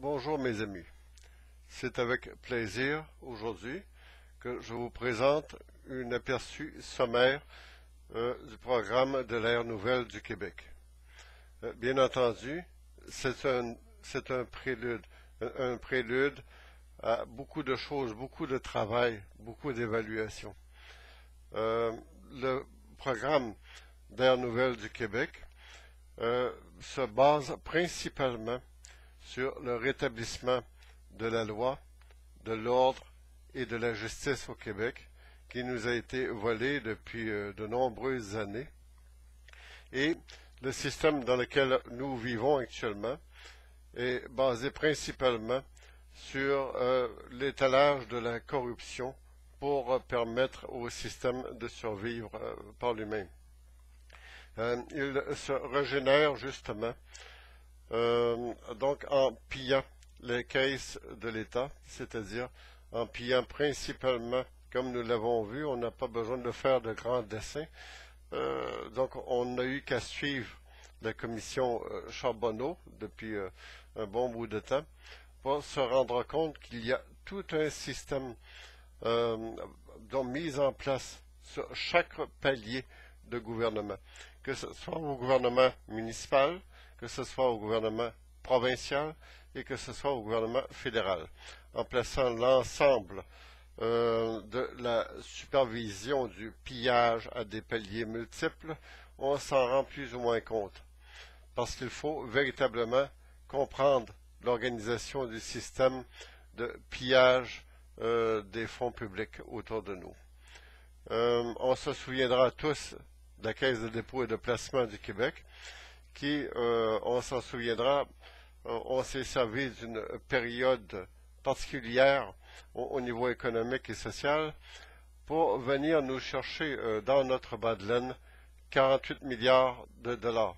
Bonjour mes amis, c'est avec plaisir aujourd'hui que je vous présente un aperçu sommaire du programme de l'ère nouvelle du Québec. Bien entendu, c'est un prélude à beaucoup de choses, beaucoup de travail, beaucoup d'évaluation. Le programme d'ère nouvelle du Québec se base principalement sur le rétablissement de la loi, de l'ordre et de la justice au Québec, qui nous a été volé depuis de nombreuses années. Et le système dans lequel nous vivons actuellement est basé principalement sur l'étalage de la corruption pour permettre au système de survivre par lui-même. Il se régénère justement donc en pillant les caisses de l'État, c'est-à-dire en pillant principalement, comme nous l'avons vu, on n'a pas besoin de faire de grands dessins. Donc on n'a eu qu'à suivre la commission Charbonneau depuis un bon bout de temps pour se rendre compte qu'il y a tout un système mis en place sur chaque palier de gouvernement, que ce soit au gouvernement municipal, que ce soit au gouvernement provincial et que ce soit au gouvernement fédéral, en plaçant l'ensemble de la supervision du pillage à des paliers multiples, on s'en rend plus ou moins compte. Parce qu'il faut véritablement comprendre l'organisation du système de pillage des fonds publics autour de nous. On se souviendra tous de la Caisse de dépôt et de placement du Québec, qui, on s'en souviendra, on s'est servi d'une période particulière au niveau économique et social pour venir nous chercher dans notre bas de laine 48 milliards de dollars.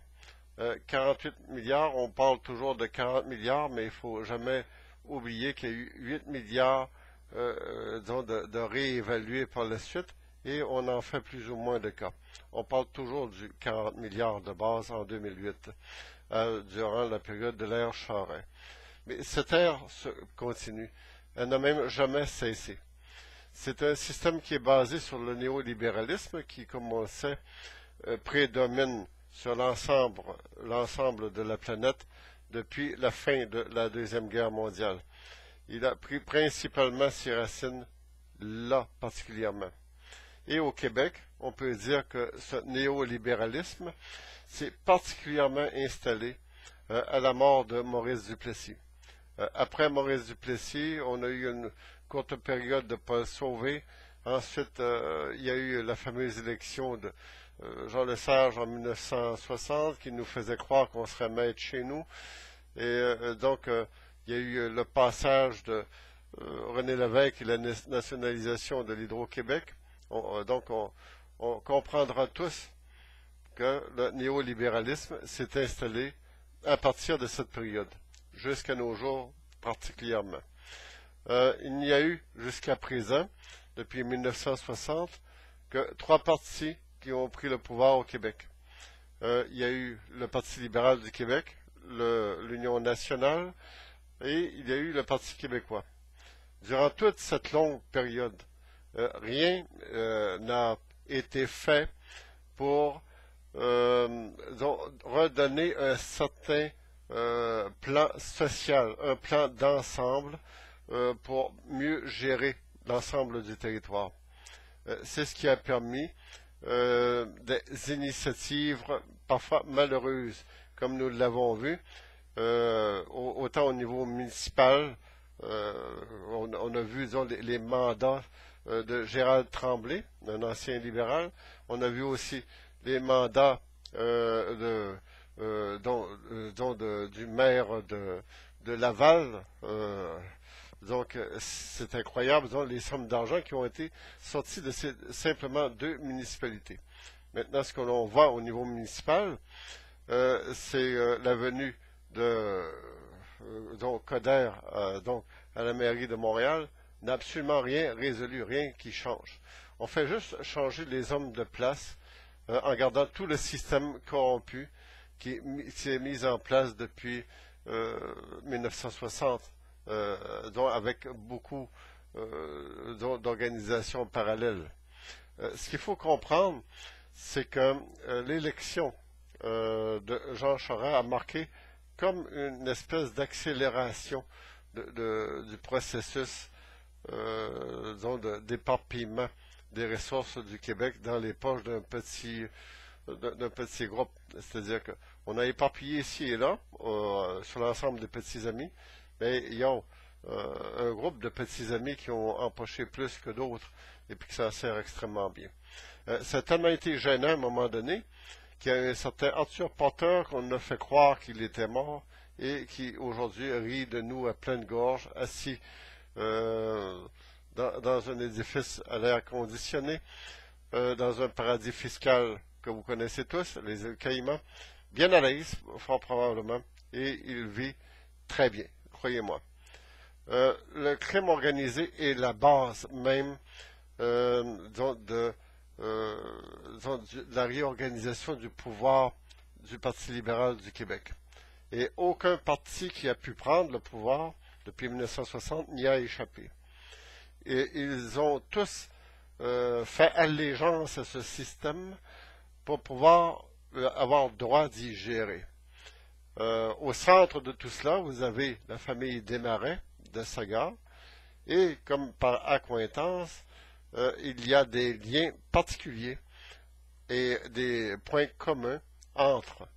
48 milliards, on parle toujours de 40 milliards, mais il ne faut jamais oublier qu'il y a eu 8 milliards de réévalués par la suite, et on en fait plus ou moins de cas. On parle toujours du 40 milliards de base en 2008, durant la période de l'ère Charest. Mais cette ère continue. Elle n'a même jamais cessé. C'est un système qui est basé sur le néolibéralisme qui, comme on le sait, prédomine sur l'ensemble de la planète depuis la fin de la Deuxième Guerre mondiale. Il a pris principalement ses racines là particulièrement. Et au Québec, on peut dire que ce néolibéralisme s'est particulièrement installé à la mort de Maurice Duplessis. Après Maurice Duplessis, on a eu une courte période de Paul Sauvé. Ensuite, il y a eu la fameuse élection de Jean Lesage en 1960 qui nous faisait croire qu'on serait maître chez nous. Et donc, il y a eu le passage de René Lévesque et la nationalisation de l'Hydro-Québec. Donc, on comprendra tous que le néolibéralisme s'est installé à partir de cette période, jusqu'à nos jours particulièrement. Il n'y a eu jusqu'à présent, depuis 1960, que 3 partis qui ont pris le pouvoir au Québec. Il y a eu le Parti libéral du Québec, l'Union nationale, et il y a eu le Parti québécois. Durant toute cette longue période, rien n'a été fait pour redonner un certain plan social, un plan d'ensemble pour mieux gérer l'ensemble du territoire. C'est ce qui a permis des initiatives parfois malheureuses, comme nous l'avons vu, autant au niveau municipal, on a vu disons, les mandats de Gérald Tremblay, un ancien libéral. On a vu aussi les mandats du maire de Laval. Donc, c'est incroyable, disons, les sommes d'argent qui ont été sorties de simplement 2 municipalités. Maintenant, ce que l'on voit au niveau municipal, c'est la venue de Coder donc, à la mairie de Montréal, n'a absolument rien résolu, rien qui change. On fait juste changer les hommes de place en gardant tout le système corrompu qui s'est mis en place depuis 1960, avec beaucoup d'organisations parallèles. Ce qu'il faut comprendre, c'est que l'élection de Jean Charest a marqué comme une espèce d'accélération du processus d'éparpillement des ressources du Québec dans les poches d'un petit groupe. C'est-à-dire qu'on a éparpillé ici et là sur l'ensemble des petits amis, mais ils ont un groupe de petits amis qui ont empoché plus que d'autres et puis que ça sert extrêmement bien. Ça a tellement été gênant à un moment donné qu'il y a un certain Arthur Potter qu'on a fait croire qu'il était mort et qui aujourd'hui rit de nous à pleine gorge, assis dans un édifice à l'air conditionné, dans un paradis fiscal que vous connaissez tous, les îles Caïmans, bien à l'aise, fort probablement, et il vit très bien, croyez-moi. Le crime organisé est la base même de la réorganisation du pouvoir du Parti libéral du Québec. Et aucun parti qui a pu prendre le pouvoir depuis 1960 n'y a échappé. Et ils ont tous fait allégeance à ce système pour pouvoir avoir droit d'y gérer. Au centre de tout cela, vous avez la famille Desmarais de Sagard, et comme par accointance, il y a des liens particuliers et des points communs entre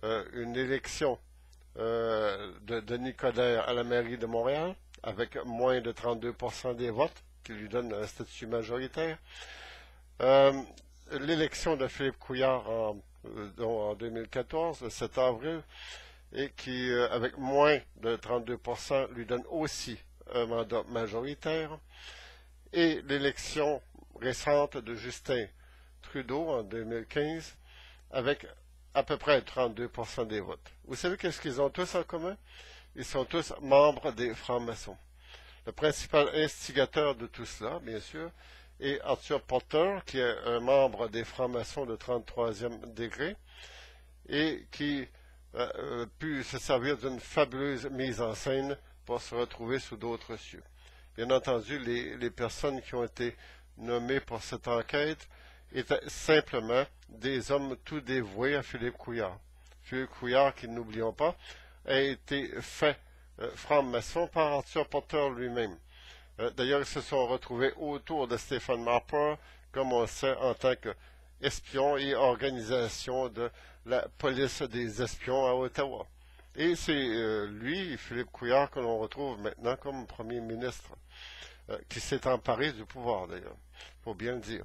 une élection de Denis Coderre à la mairie de Montréal, avec moins de 32% des votes, qui lui donne un statut majoritaire, l'élection de Philippe Couillard en 2014, le 7 avril, et qui, avec moins de 32%, lui donne aussi un mandat majoritaire, et l'élection récente de Justin Trudeau en 2015, avec à peu près 32% des votes. Vous savez qu'est-ce qu'ils ont tous en commun? Ils sont tous membres des francs-maçons. Le principal instigateur de tout cela, bien sûr, est Arthur Potter, qui est un membre des francs-maçons de 33e degré, et qui a pu se servir d'une fabuleuse mise en scène pour se retrouver sous d'autres cieux. Bien entendu, les personnes qui ont été nommées pour cette enquête étaient simplement des hommes tout dévoués à Philippe Couillard. Philippe Couillard, qui n'oublions pas, a été fait franc-maçon par Arthur Potter lui-même. D'ailleurs, ils se sont retrouvés autour de Stephen Marper, comme on le sait, en tant qu'espion et organisation de la police des espions à Ottawa. Et c'est lui, Philippe Couillard, que l'on retrouve maintenant comme premier ministre, qui s'est emparé du pouvoir, d'ailleurs, il faut bien le dire.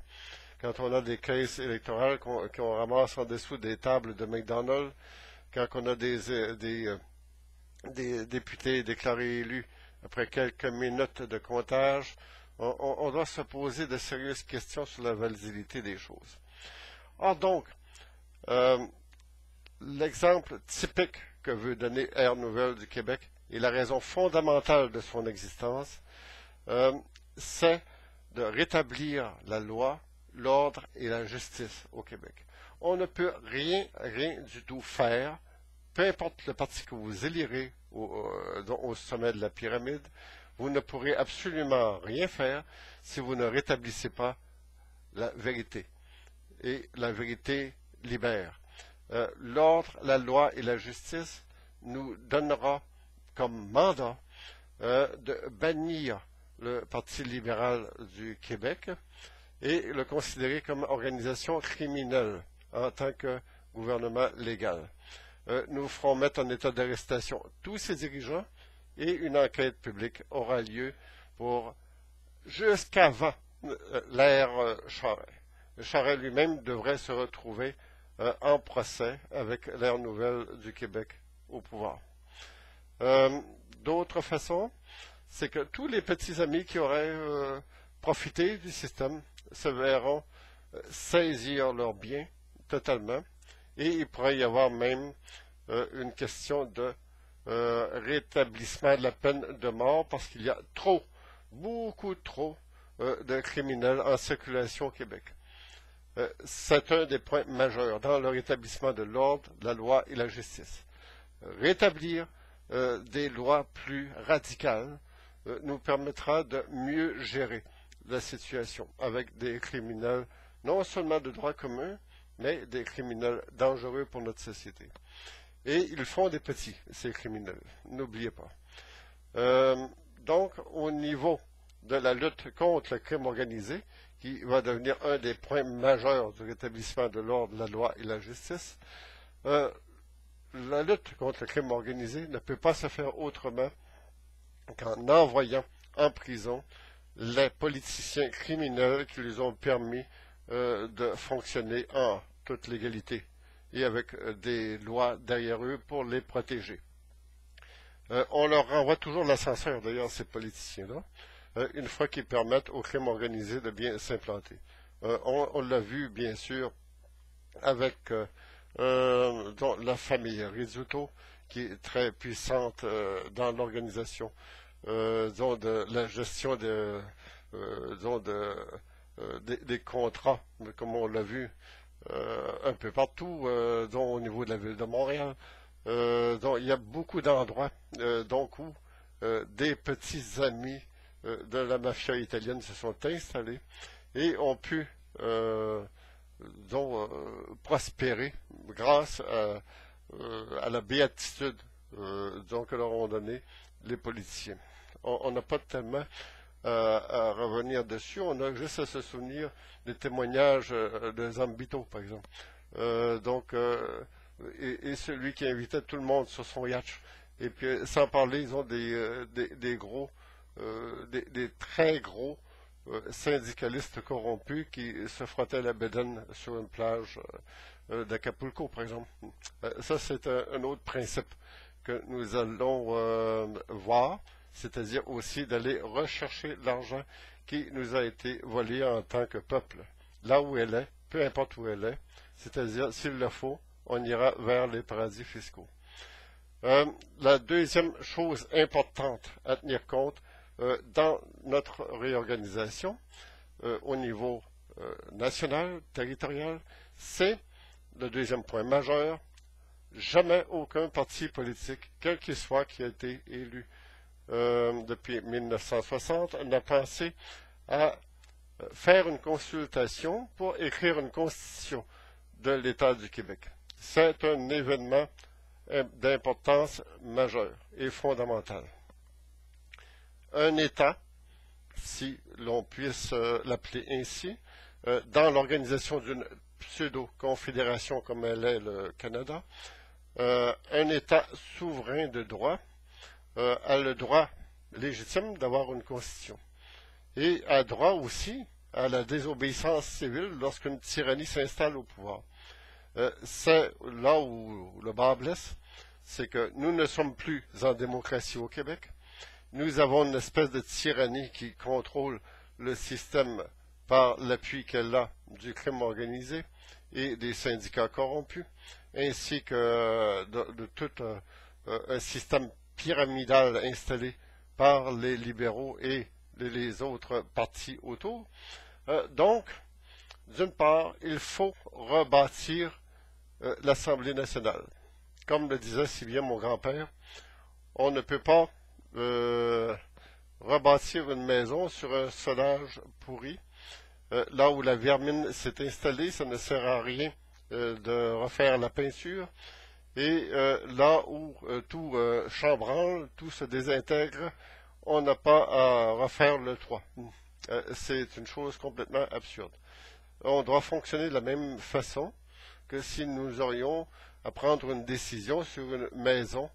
Quand on a des caisses électorales qu'on ramasse en dessous des tables de McDonald's, quand on a des députés déclarés élus après quelques minutes de comptage, on doit se poser de sérieuses questions sur la validité des choses. Or donc, l'exemple typique que veut donner Air Nouvelle du Québec et la raison fondamentale de son existence, c'est de rétablir la loi, l'ordre et la justice au Québec. On ne peut rien du tout faire, peu importe le parti que vous élirez au sommet de la pyramide, vous ne pourrez absolument rien faire si vous ne rétablissez pas la vérité. Et la vérité libère. L'ordre, la loi et la justice nous donnera comme mandat de bannir le Parti libéral du Québec et le considérer comme organisation criminelle en tant que gouvernement légal. Nous ferons mettre en état d'arrestation tous ces dirigeants et une enquête publique aura lieu pour jusqu'avant l'ère Charest. Charest lui-même devrait se retrouver en procès avec l'Air Nouvelle du Québec au pouvoir. D'autre façon, c'est que tous les petits amis qui auraient profité du système se verront saisir leurs biens totalement et il pourrait y avoir même une question de rétablissement de la peine de mort parce qu'il y a beaucoup trop de criminels en circulation au Québec. C'est un des points majeurs dans le rétablissement de l'ordre, de la loi et la justice. rétablir des lois plus radicales nous permettra de mieux gérer la situation avec des criminels non seulement de droit commun, mais des criminels dangereux pour notre société. Et ils font des petits, ces criminels, n'oubliez pas. Donc, au niveau de la lutte contre le crime organisé, qui va devenir un des points majeurs du rétablissement de l'ordre, la loi et la justice, la lutte contre le crime organisé ne peut pas se faire autrement qu'en envoyant en prison les politiciens criminels qui les ont permis de fonctionner en toute légalité et avec des lois derrière eux pour les protéger. On leur renvoie toujours l'ascenseur, d'ailleurs, ces politiciens-là, une fois qu'ils permettent au crime organisé de bien s'implanter. On l'a vu, bien sûr, avec la famille Rizzuto, qui est très puissante dans l'organisation, de la gestion des contrats, comme on l'a vu un peu partout, au niveau de la ville de Montréal. Il y a beaucoup d'endroits où des petits amis de la mafia italienne se sont installés et ont pu prospérer grâce à la béatitude que leur ont donné les politiciens. On n'a pas tellement à revenir dessus, on a juste à se souvenir des témoignages de Zambito, par exemple. Et celui qui invitait tout le monde sur son yacht. Et puis, sans parler, ils ont des très gros syndicalistes corrompus qui se frottaient la bédaine sur une plage d'Acapulco, par exemple. Ça, c'est un autre principe que nous allons voir, c'est-à-dire aussi d'aller rechercher l'argent qui nous a été volé en tant que peuple, là où elle est, peu importe où elle est, c'est-à-dire, s'il le faut, on ira vers les paradis fiscaux. La deuxième chose importante à tenir compte dans notre réorganisation au niveau national, territorial, c'est le deuxième point majeur. Jamais aucun parti politique, quel qu'il soit, qui a été élu depuis 1960, n'a pensé à faire une consultation pour écrire une constitution de l'État du Québec. C'est un événement d'importance majeure et fondamentale. Un État, si l'on puisse l'appeler ainsi, dans l'organisation d'une pseudo-confédération comme elle est le Canada, un État souverain de droit a le droit légitime d'avoir une constitution et a droit aussi à la désobéissance civile lorsqu'une tyrannie s'installe au pouvoir. C'est là où le bas blesse, c'est que nous ne sommes plus en démocratie au Québec. Nous avons une espèce de tyrannie qui contrôle le système par l'appui qu'elle a du crime organisé et des syndicats corrompus, ainsi que de tout un système pyramidal installé par les libéraux et les autres partis autour. Donc, d'une part, il faut rebâtir l'Assemblée nationale. Comme le disait si bien mon grand-père, on ne peut pas rebâtir une maison sur un solage pourri. Là où la vermine s'est installée, ça ne sert à rien de refaire la peinture. Et là où tout chambranle, tout se désintègre, on n'a pas à refaire le toit. C'est une chose complètement absurde. On doit fonctionner de la même façon que si nous aurions à prendre une décision sur une maison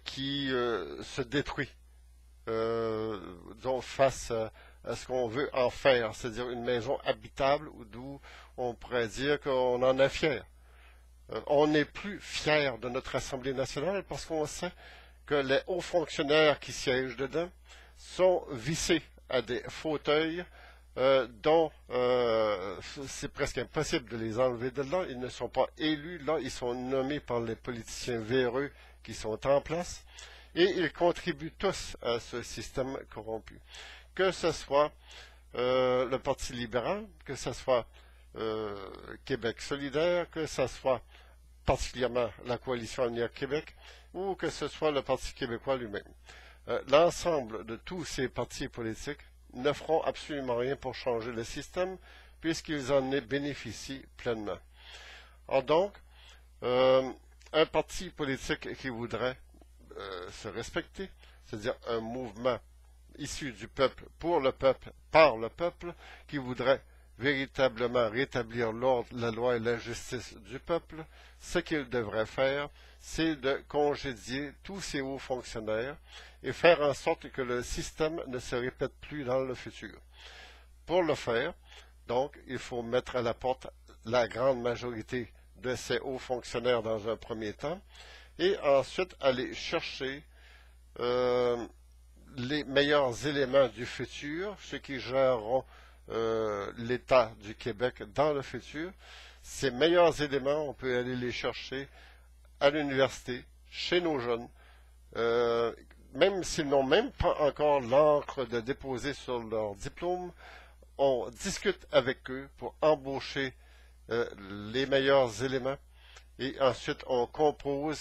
qui se détruit, face à ce qu'on veut en faire, c'est-à-dire une maison habitable d'où on pourrait dire qu'on en est fier. On n'est plus fier de notre Assemblée nationale parce qu'on sait que les hauts fonctionnaires qui siègent dedans sont vissés à des fauteuils dont c'est presque impossible de les enlever de là. Ils ne sont pas élus là, ils sont nommés par les politiciens véreux qui sont en place et ils contribuent tous à ce système corrompu. Que ce soit le Parti libéral, que ce soit Québec solidaire, que ce soit particulièrement la Coalition Avenir Québec, ou que ce soit le Parti québécois lui-même. L'ensemble de tous ces partis politiques ne feront absolument rien pour changer le système, puisqu'ils en bénéficient pleinement. Or donc, un parti politique qui voudrait se respecter, c'est-à-dire un mouvement issu du peuple, pour le peuple, par le peuple, qui voudrait véritablement rétablir l'ordre, la loi et la justice du peuple, ce qu'il devrait faire, c'est de congédier tous ces hauts fonctionnaires et faire en sorte que le système ne se répète plus dans le futur. Pour le faire, donc, il faut mettre à la porte la grande majorité de ces hauts fonctionnaires dans un premier temps, et ensuite aller chercher les meilleurs éléments du futur, ceux qui géreront l'État du Québec dans le futur. Ces meilleurs éléments, on peut aller les chercher à l'université, chez nos jeunes, même s'ils n'ont même pas encore l'encre de déposer sur leur diplôme, on discute avec eux pour embaucher les meilleurs éléments et ensuite on compose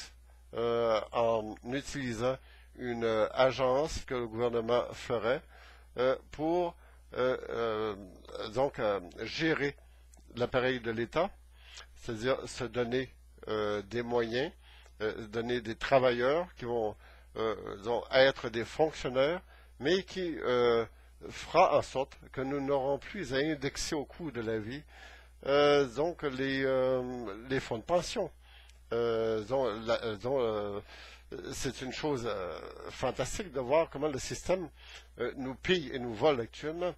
en utilisant une agence que le gouvernement ferait pour gérer l'appareil de l'État, c'est-à-dire se donner des moyens, donner des travailleurs qui vont être des fonctionnaires, mais qui fera en sorte que nous n'aurons plus à indexer au coût de la vie les fonds de pension. C'est une chose fantastique de voir comment le système nous pille et nous vole actuellement.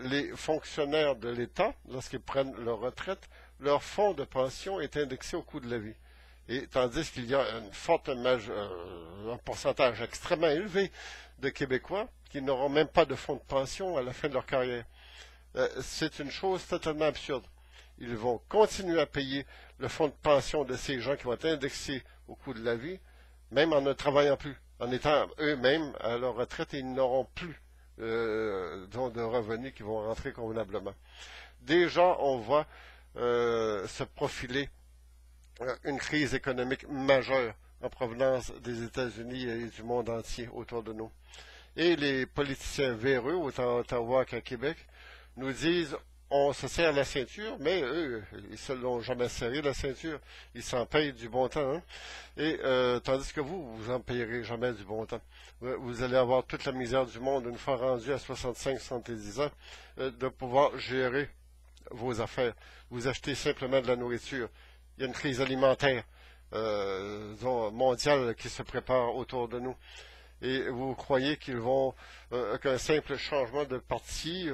Les fonctionnaires de l'État, lorsqu'ils prennent leur retraite, leur fonds de pension est indexé au coût de la vie. Et tandis qu'il y a un pourcentage extrêmement élevé de Québécois qui n'auront même pas de fonds de pension à la fin de leur carrière. C'est une chose totalement absurde. Ils vont continuer à payer le fonds de pension de ces gens qui vont être indexés au coût de la vie, même en ne travaillant plus, en étant eux-mêmes à leur retraite, et ils n'auront plus de revenus qui vont rentrer convenablement. Déjà, on voit se profiler une crise économique majeure en provenance des États-Unis et du monde entier autour de nous. Et les politiciens véreux, autant à Ottawa qu'à Québec, nous disent on se serre la ceinture, mais eux, ils ne se l'ont jamais serré la ceinture. Ils s'en payent du bon temps. Hein? Et tandis que vous en payerez jamais du bon temps. Vous allez avoir toute la misère du monde, une fois rendu à 65-70 ans, de pouvoir gérer vos affaires. Vous achetez simplement de la nourriture. Il y a une crise alimentaire mondiale qui se prépare autour de nous. Et vous croyez qu'un simple changement de parti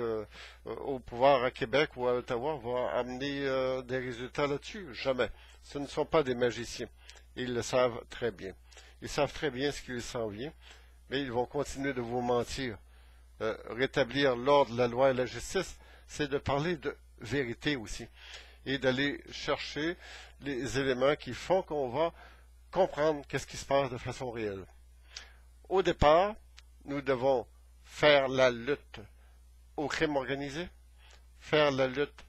au pouvoir à Québec ou à Ottawa va amener des résultats là-dessus? Jamais. Ce ne sont pas des magiciens. Ils le savent très bien. Ils savent très bien ce qu'il s'en vient, mais ils vont continuer de vous mentir. Rétablir l'ordre, la loi et la justice, c'est de parler de vérité aussi, et d'aller chercher les éléments qui font qu'on va comprendre qu'est-ce qui se passe de façon réelle. Au départ, nous devons faire la lutte au crime organisé, faire la lutte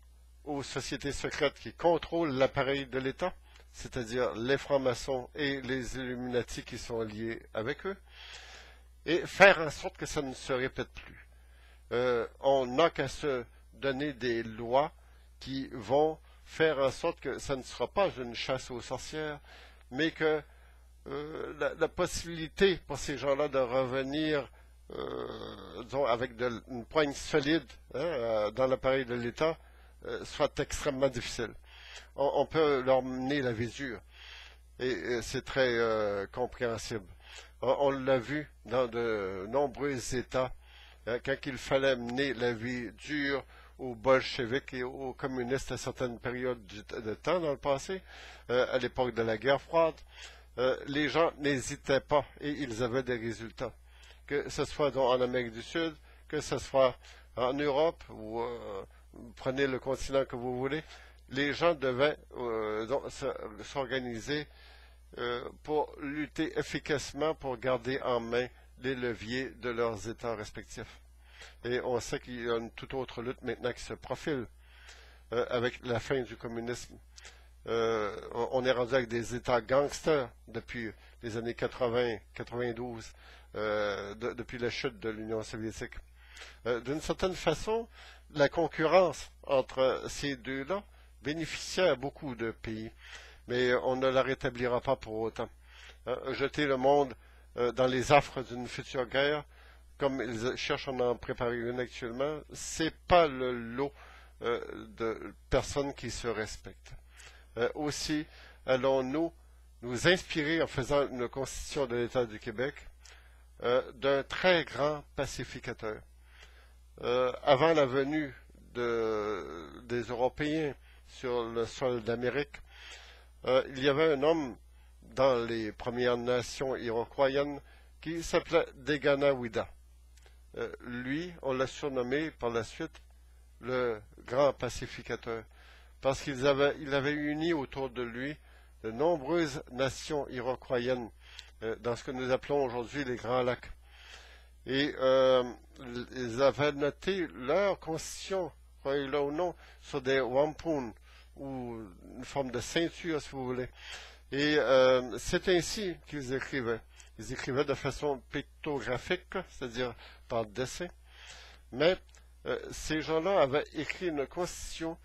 aux sociétés secrètes qui contrôlent l'appareil de l'État, c'est-à-dire les francs-maçons et les Illuminati qui sont liés avec eux, et faire en sorte que ça ne se répète plus. On n'a qu'à se donner des lois qui vont faire en sorte que ça ne sera pas une chasse aux sorcières, mais que la possibilité pour ces gens-là de revenir avec une poigne solide dans l'appareil de l'État soit extrêmement difficile. On peut leur mener la vie dure, et c'est très compréhensible. On l'a vu dans de nombreux États, quand il fallait mener la vie dure aux bolcheviks et aux communistes à certaines périodes de temps dans le passé, à l'époque de la guerre froide. Les gens n'hésitaient pas et ils avaient des résultats. Que ce soit en Amérique du Sud, que ce soit en Europe, ou prenez le continent que vous voulez, les gens devaient s'organiser pour lutter efficacement pour garder en main les leviers de leurs États respectifs. Et on sait qu'il y a une toute autre lutte maintenant qui se profile avec la fin du communisme. On est rendu avec des États gangsters depuis les années 80-92, depuis la chute de l'Union soviétique. D'une certaine façon, la concurrence entre ces deux-là bénéficiait à beaucoup de pays, mais on ne la rétablira pas pour autant. Jeter le monde dans les affres d'une future guerre, comme ils cherchent à en préparer une actuellement, c'est pas le lot de personnes qui se respectent. Aussi, allons-nous nous inspirer en faisant une constitution de l'État du Québec d'un très grand pacificateur. Avant la venue des Européens sur le sol d'Amérique, il y avait un homme dans les Premières Nations iroquoiennes qui s'appelait Deganawida. Lui, on l'a surnommé par la suite le grand pacificateur, parce qu'il avait uni autour de lui de nombreuses nations iroquoiennes dans ce que nous appelons aujourd'hui les Grands Lacs. Et ils avaient noté leur constitution, croyez-le ou non, sur des wampum, ou une forme de ceinture, si vous voulez. Et c'est ainsi qu'ils écrivaient. Ils écrivaient de façon pictographique, c'est-à-dire par dessin. Mais ces gens-là avaient écrit une constitution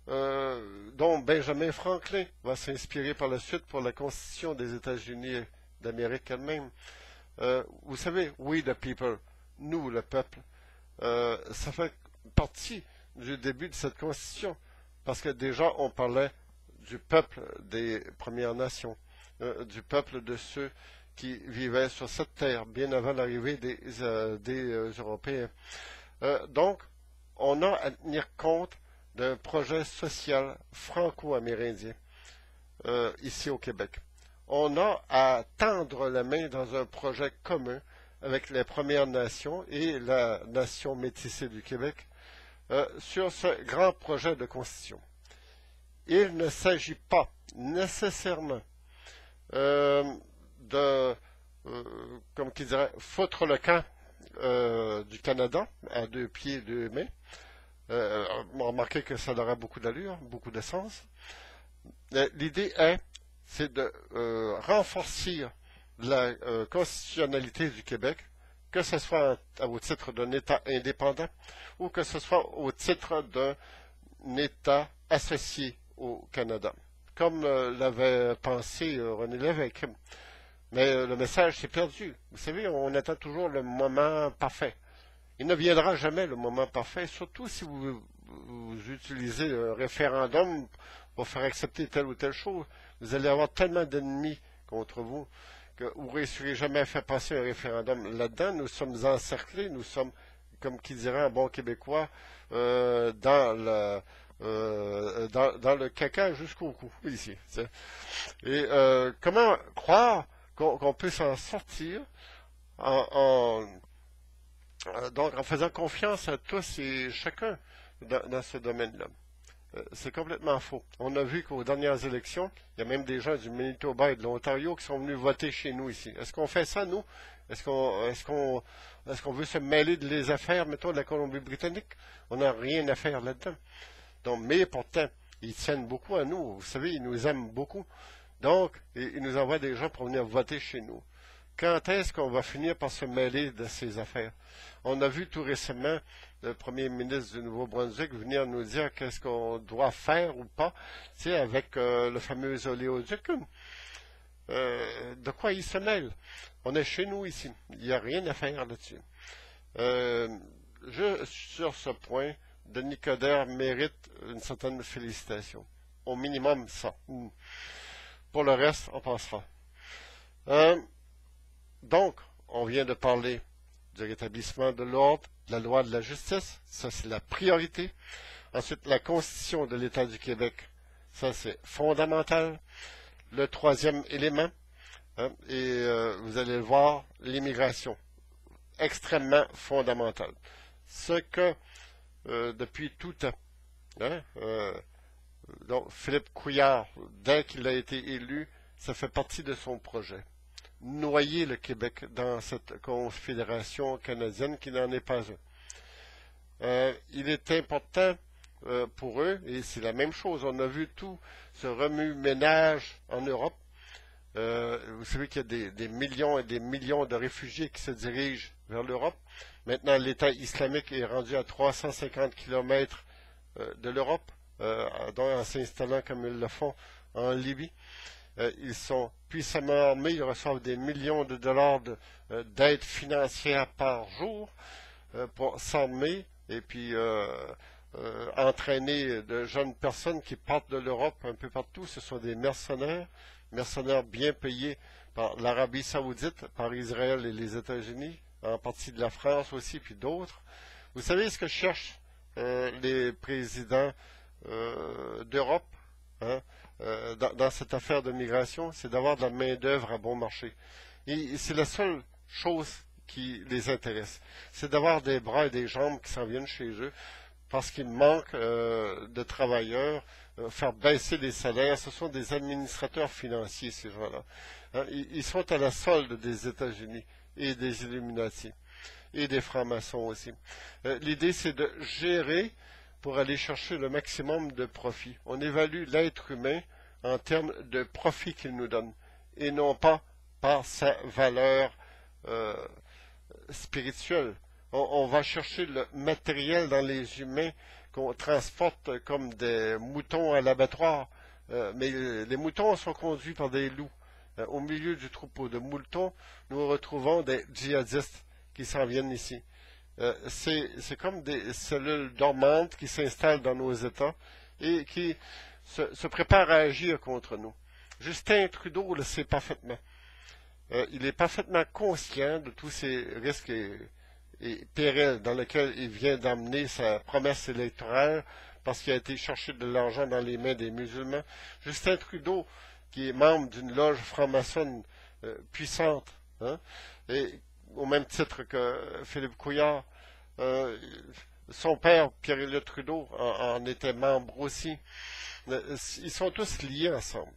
dont Benjamin Franklin va s'inspirer par la suite pour la constitution des États-Unis d'Amérique elle-même. Vous savez, we the people, nous le peuple, ça fait partie du début de cette constitution, parce que déjà on parlait du peuple des Premières Nations, du peuple de ceux qui vivaient sur cette terre bien avant l'arrivée des Européens. Donc, on a à tenir compte d'un projet social franco-amérindien ici au Québec. On a à tendre la main dans un projet commun avec les Premières Nations et la nation métissée du Québec sur ce grand projet de constitution. Il ne s'agit pas nécessairement comme qui dirait, foutre le camp du Canada à 2 pieds, 2 mains. Remarquez que ça aura beaucoup d'allure, beaucoup de sens. L'idée c'est de renforcer la constitutionnalité du Québec, que ce soit au titre d'un État indépendant ou que ce soit au titre d'un État associé au Canada, comme l'avait pensé René Lévesque. Mais le message s'est perdu. Vous savez, on attend toujours le moment parfait. Il ne viendra jamais le moment parfait, surtout si vous utilisez un référendum pour faire accepter telle ou telle chose. Vous allez avoir tellement d'ennemis contre vous que vous ne réussirez jamais à faire passer un référendum. Là-dedans, nous sommes encerclés, nous sommes, comme qui dirait un bon Québécois, dans le caca jusqu'au cou, ici. T'sais. Et comment croire qu'on peut s'en sortir donc en faisant confiance à tous et chacun dans ce domaine-là? C'est complètement faux. On a vu qu'aux dernières élections, il y a même des gens du Manitoba et de l'Ontario qui sont venus voter chez nous ici. Est-ce qu'on fait ça, nous? Est-ce qu'on veut se mêler de les affaires, mettons, de la Colombie-Britannique? On n'a rien à faire là-dedans. Donc, mais pourtant, ils tiennent beaucoup à nous. Vous savez, ils nous aiment beaucoup. Donc, ils nous envoient des gens pour venir voter chez nous. Quand est-ce qu'on va finir par se mêler de ces affaires? On a vu tout récemment le premier ministre du Nouveau-Brunswick venir nous dire qu'est-ce qu'on doit faire ou pas, tu sais, avec le fameux oléoduc. De quoi il se mêle? On est chez nous ici. Il n'y a rien à faire là-dessus. Sur ce point, Denis Coderre mérite une certaine félicitation. Au minimum, ça. Pour le reste, on passera. Donc, on vient de parler du rétablissement de l'ordre, de la loi de la justice, ça c'est la priorité. Ensuite, la Constitution de l'État du Québec, ça c'est fondamental. Le troisième élément, et vous allez le voir, l'immigration, extrêmement fondamentale. Ce que, depuis tout temps, donc Philippe Couillard, dès qu'il a été élu, ça fait partie de son projet. Noyer le Québec dans cette confédération canadienne qui n'en est pas un. Il est important pour eux, et c'est la même chose. On a vu tout ce remue-ménage en Europe. Vous savez qu'il y a des millions et des millions de réfugiés qui se dirigent vers l'Europe. Maintenant, l'État islamique est rendu à 350 kilomètres de l'Europe, en s'installant comme ils le font en Libye. Ils sont puissamment armés, ils reçoivent des millions de dollars d'aide financière par jour pour s'armer et puis entraîner de jeunes personnes qui partent de l'Europe un peu partout. Ce sont des mercenaires bien payés par l'Arabie Saoudite, par Israël et les États-Unis, en partie de la France aussi, puis d'autres. Vous savez ce que cherchent les présidents d'Europe hein, dans cette affaire de migration? C'est d'avoir de la main-d'œuvre à bon marché. Et c'est la seule chose qui les intéresse. C'est d'avoir des bras et des jambes qui s'en viennent chez eux parce qu'il manque de travailleurs, faire baisser les salaires. Ce sont des administrateurs financiers, ces gens-là. Hein, ils sont à la solde des États-Unis et des Illuminati et des francs-maçons aussi. L'idée, c'est de gérer pour aller chercher le maximum de profit. On évalue l'être humain en termes de profit qu'il nous donne et non pas par sa valeur spirituelle. On va chercher le matériel dans les humains qu'on transporte comme des moutons à l'abattoir, mais les moutons sont conduits par des loups. Au milieu du troupeau de moutons, nous retrouvons des djihadistes qui s'en viennent ici. C'est comme des cellules dormantes qui s'installent dans nos États et qui se préparent à agir contre nous. Justin Trudeau le sait parfaitement. Il est parfaitement conscient de tous ces risques et périls dans lesquels il vient d'amener sa promesse électorale parce qu'il a été chercher de l'argent dans les mains des musulmans. Justin Trudeau, qui est membre d'une loge franc-maçonne puissante, hein, et au même titre que Philippe Couillard, son père, Pierre-Éliott Trudeau, en était membre aussi. Ils sont tous liés ensemble.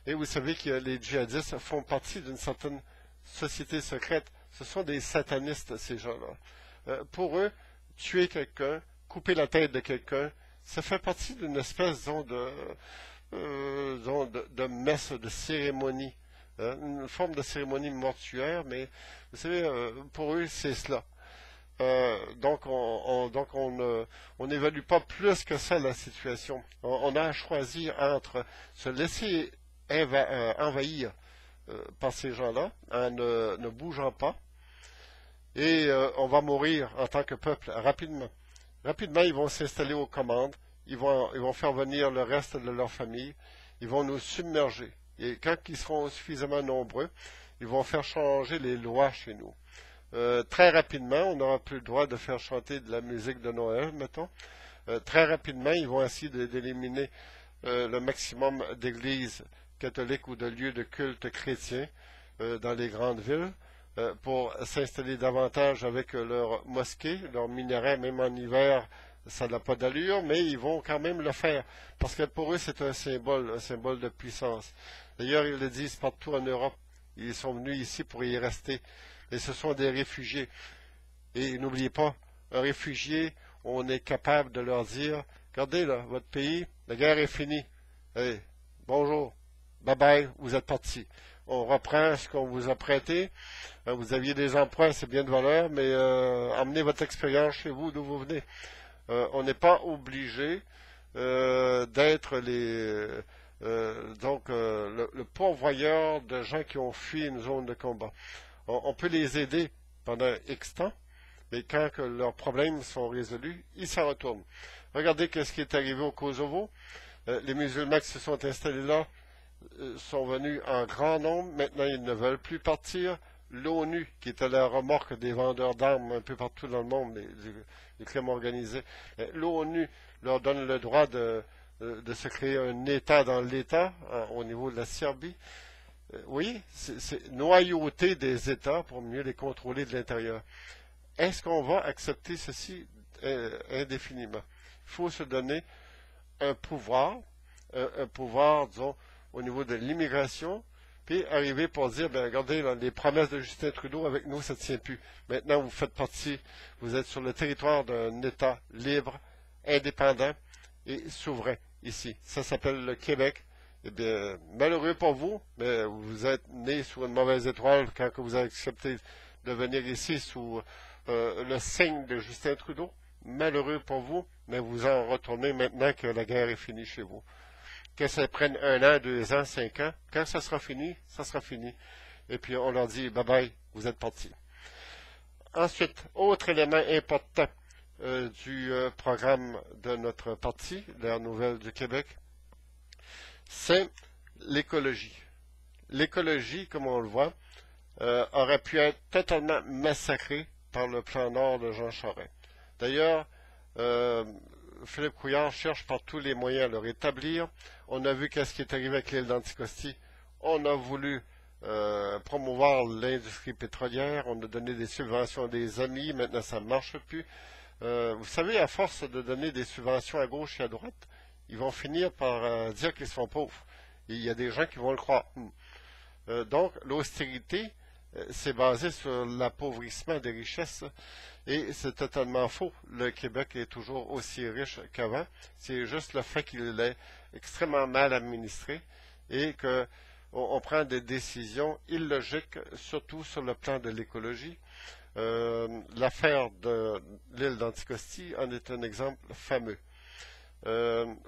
Et vous savez que les djihadistes font partie d'une certaine société secrète. Ce sont des satanistes, ces gens-là. Pour eux, tuer quelqu'un, couper la tête de quelqu'un, ça fait partie d'une espèce de messe, de cérémonie. Une forme de cérémonie mortuaire, mais vous savez, pour eux, c'est cela. Donc, on n'évalue pas plus que ça la situation. On a choisi entre se laisser envahir par ces gens-là en ne bougeant pas et on va mourir en tant que peuple rapidement. Rapidement, ils vont s'installer aux commandes, ils vont faire venir le reste de leur famille, ils vont nous submerger. Et quand ils seront suffisamment nombreux, ils vont faire changer les lois chez nous. Très rapidement, on n'aura plus le droit de faire chanter de la musique de Noël, mettons. Très rapidement, ils vont essayer d'éliminer le maximum d'églises catholiques ou de lieux de culte chrétiens dans les grandes villes pour s'installer davantage avec leurs mosquées, leurs minarets, même en hiver, ça n'a pas d'allure, mais ils vont quand même le faire, parce que pour eux, c'est un symbole de puissance. D'ailleurs, ils le disent partout en Europe. Ils sont venus ici pour y rester. Et ce sont des réfugiés. Et n'oubliez pas, un réfugié, on est capable de leur dire, regardez là, votre pays, la guerre est finie. Allez, bonjour, bye bye, vous êtes partis. On reprend ce qu'on vous a prêté. Vous aviez des emprunts, c'est bien de valeur, mais emmenez votre expérience chez vous, d'où vous venez. On n'est pas obligé d'être le pourvoyeur de gens qui ont fui une zone de combat. On peut les aider pendant X temps, mais quand que leurs problèmes sont résolus, ils s'en retournent. Regardez ce qui est arrivé au Kosovo. Les musulmans qui se sont installés là sont venus en grand nombre. Maintenant, ils ne veulent plus partir. L'ONU, qui est à la remorque des vendeurs d'armes un peu partout dans le monde, les crimes organisés, l'ONU leur donne le droit de se créer un État dans l'État au niveau de la Serbie. Oui, c'est noyauter des États pour mieux les contrôler de l'intérieur. Est-ce qu'on va accepter ceci indéfiniment? Il faut se donner un pouvoir, disons, au niveau de l'immigration, puis arriver pour dire, bien, regardez, là, les promesses de Justin Trudeau avec nous, ça ne tient plus. Maintenant, vous faites partie, vous êtes sur le territoire d'un État libre, indépendant, et souverain ici. Ça s'appelle le Québec. Eh bien, malheureux pour vous, mais vous êtes né sous une mauvaise étoile quand vous avez accepté de venir ici sous le signe de Justin Trudeau. Malheureux pour vous, mais vous en retournez maintenant que la guerre est finie chez vous. Que ça prenne 1 an, 2 ans, 5 ans, quand ça sera fini, ça sera fini. Et puis on leur dit bye bye, vous êtes partis. Ensuite, autre élément important du programme de notre parti, l'Air Nouvelle du Québec, c'est l'écologie. L'écologie, comme on le voit, aurait pu être totalement massacrée par le plan Nord de Jean Charest. D'ailleurs, Philippe Couillard cherche par tous les moyens à le rétablir. On a vu qu'est-ce qui est arrivé avec l'île d'Anticosti. On a voulu promouvoir l'industrie pétrolière, on a donné des subventions à des amis, maintenant ça ne marche plus. Vous savez, à force de donner des subventions à gauche et à droite, ils vont finir par dire qu'ils sont pauvres. Et il y a des gens qui vont le croire. Donc, l'austérité, c'est basé sur l'appauvrissement des richesses, et c'est totalement faux. Le Québec est toujours aussi riche qu'avant. C'est juste le fait qu'il est extrêmement mal administré et que on prend des décisions illogiques, surtout sur le plan de l'écologie. L'affaire de l'île d'Anticosti en est un exemple fameux.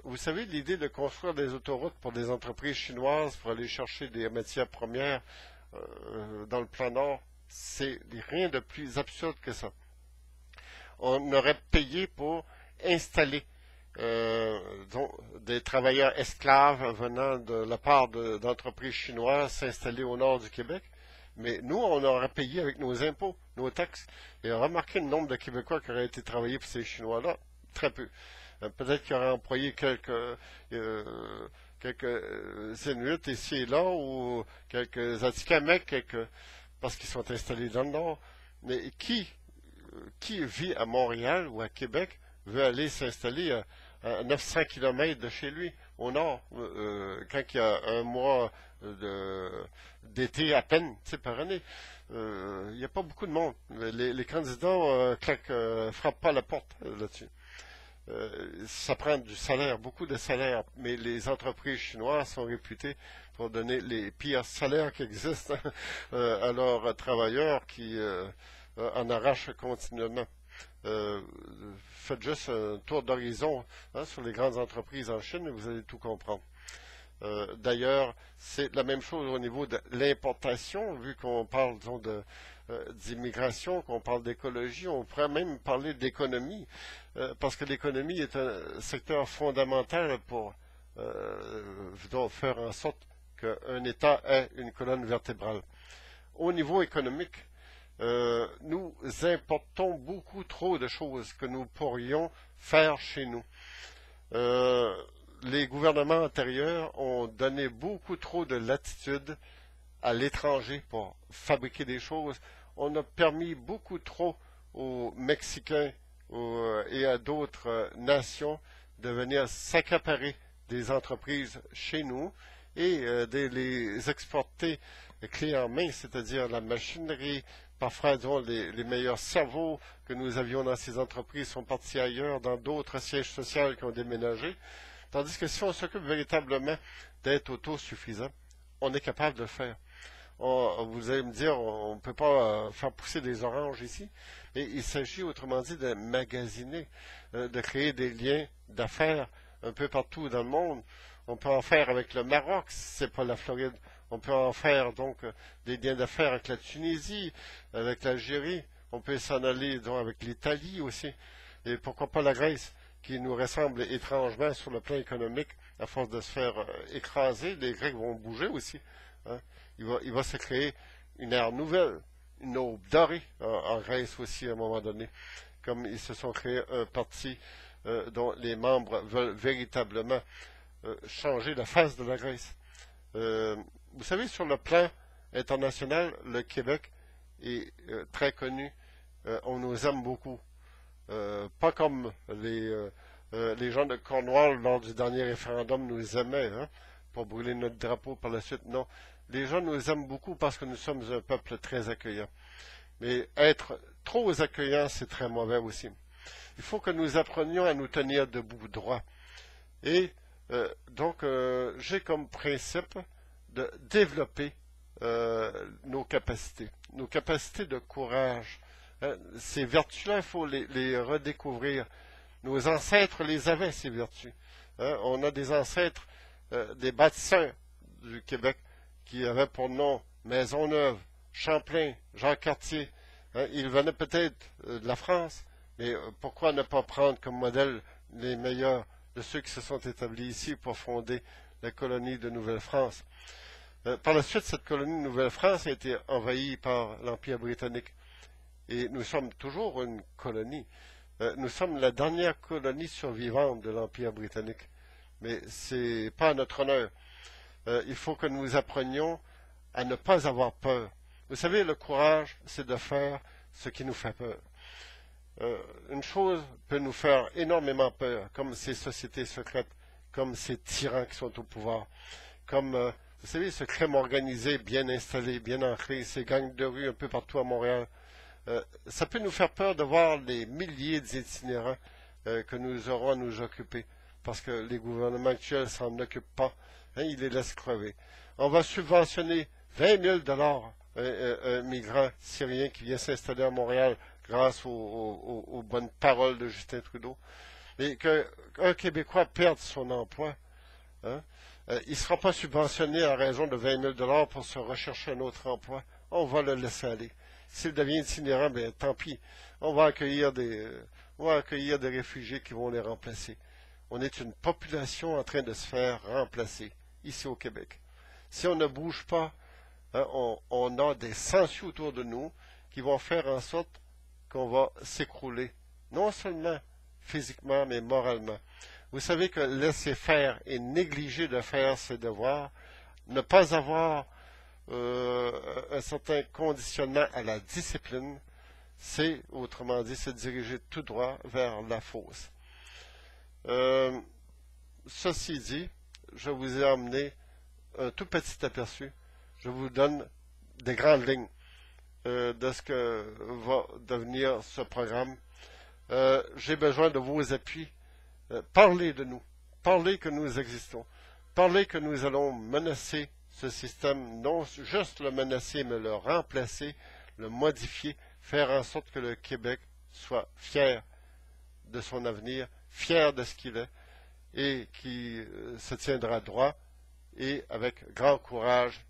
Vous savez, l'idée de construire des autoroutes pour des entreprises chinoises pour aller chercher des matières premières dans le plan Nord, c'est rien de plus absurde que ça. On aurait payé pour installer des travailleurs esclaves venant de la part d'entreprises chinoises s'installer au nord du Québec, mais nous, on aurait payé avec nos impôts, nos taxes. Et remarquez le nombre de Québécois qui auraient été travaillés pour ces Chinois-là, très peu. Peut-être qu'ils auraient employé quelques Inuits ici et là, ou quelques Atikamekw, parce qu'ils sont installés dans le nord. Mais qui vit à Montréal ou à Québec veut aller s'installer à 900 km de chez lui, au nord, quand il y a un mois d'été à peine, par année. Il n'y a pas beaucoup de monde. Les candidats frappent pas à la porte là-dessus. Ça prend du salaire, beaucoup de salaire, mais les entreprises chinoises sont réputées pour donner les pires salaires qui existent à leurs travailleurs qui en arrachent continuellement. Faites juste un tour d'horizon sur les grandes entreprises en Chine et vous allez tout comprendre. D'ailleurs, c'est la même chose au niveau de l'importation, vu qu'on parle d'immigration, qu'on parle d'écologie, on pourrait même parler d'économie, parce que l'économie est un secteur fondamental pour faire en sorte qu'un État ait une colonne vertébrale. Au niveau économique, nous importons beaucoup trop de choses que nous pourrions faire chez nous. Les gouvernements antérieurs ont donné beaucoup trop de latitude à l'étranger pour fabriquer des choses. On a permis beaucoup trop aux Mexicains et à d'autres nations de venir s'accaparer des entreprises chez nous et de les exporter clé en main, c'est-à-dire la machinerie. Parfois, disons, les meilleurs cerveaux que nous avions dans ces entreprises sont partis ailleurs, dans d'autres sièges sociaux qui ont déménagé. Tandis que si on s'occupe véritablement d'être autosuffisant, on est capable de le faire. Vous allez me dire, on ne peut pas faire pousser des oranges ici, mais il s'agit autrement dit de magasiner, de créer des liens d'affaires un peu partout dans le monde. On peut en faire avec le Maroc, si ce n'est pas la Floride. On peut en faire donc des liens d'affaires avec la Tunisie, avec l'Algérie. On peut s'en aller donc, avec l'Italie aussi. Et pourquoi pas la Grèce, qui nous ressemble étrangement sur le plan économique, à force de se faire écraser. Les Grecs vont bouger aussi. Hein. Il va se créer une ère nouvelle, une aube dorée en Grèce aussi à un moment donné, comme ils se sont créés un parti dont les membres veulent véritablement changer la face de la Grèce. Vous savez, sur le plan international, le Québec est très connu. On nous aime beaucoup. Pas comme les gens de Cornwall lors du dernier référendum nous aimaient, pour brûler notre drapeau par la suite. Non, les gens nous aiment beaucoup parce que nous sommes un peuple très accueillant. Mais être trop accueillant, c'est très mauvais aussi. Il faut que nous apprenions à nous tenir debout droit. Et donc, j'ai comme principe de développer nos capacités de courage. Hein, ces vertus-là, il faut les redécouvrir. Nos ancêtres les avaient, ces vertus. Hein, on a des ancêtres, des bâtisseurs du Québec, qui avaient pour nom Maisonneuve, Champlain, Jean-Cartier. Hein, ils venaient peut-être de la France, mais pourquoi ne pas prendre comme modèle les meilleurs de ceux qui se sont établis ici pour fonder la colonie de Nouvelle-France? Par la suite, cette colonie de Nouvelle-France a été envahie par l'Empire britannique. Et nous sommes toujours une colonie. Nous sommes la dernière colonie survivante de l'Empire britannique. Mais c'est pas à notre honneur. Il faut que nous apprenions à ne pas avoir peur. Vous savez, le courage, c'est de faire ce qui nous fait peur. Une chose peut nous faire énormément peur, comme ces sociétés secrètes, comme ces tyrans qui sont au pouvoir, comme, vous savez, ce crime organisé, bien installé, bien ancré, ces gangs de rue un peu partout à Montréal. Ça peut nous faire peur de voir les milliers d'itinérants que nous aurons à nous occuper, parce que les gouvernements actuels s'en occupent pas. Hein, ils les laissent crever. On va subventionner 20 000 un migrant syrien qui vient s'installer à Montréal grâce aux bonnes paroles de Justin Trudeau. Mais qu'un Québécois perde son emploi, hein, il ne sera pas subventionné à raison de 20 000 pour se rechercher un autre emploi. On va le laisser aller. S'il devient itinérant, bien, tant pis. On va accueillir des réfugiés qui vont les remplacer. On est une population en train de se faire remplacer, ici au Québec. Si on ne bouge pas, hein, on a des sangsues autour de nous qui vont faire en sorte qu'on va s'écrouler, non seulement physiquement, mais moralement. Vous savez que laisser faire et négliger de faire ses devoirs, ne pas avoir un certain conditionnement à la discipline, c'est, autrement dit, se diriger tout droit vers la fosse. Ceci dit, je vous ai amené un tout petit aperçu. Je vous donne des grandes lignes de ce que va devenir ce programme. J'ai besoin de vos appuis. Parlez de nous. Parlez que nous existons. Parlez que nous allons menacer ce système, non juste le menacer, mais le remplacer, le modifier, faire en sorte que le Québec soit fier de son avenir, fier de ce qu'il est, et qui se tiendra droit et avec grand courage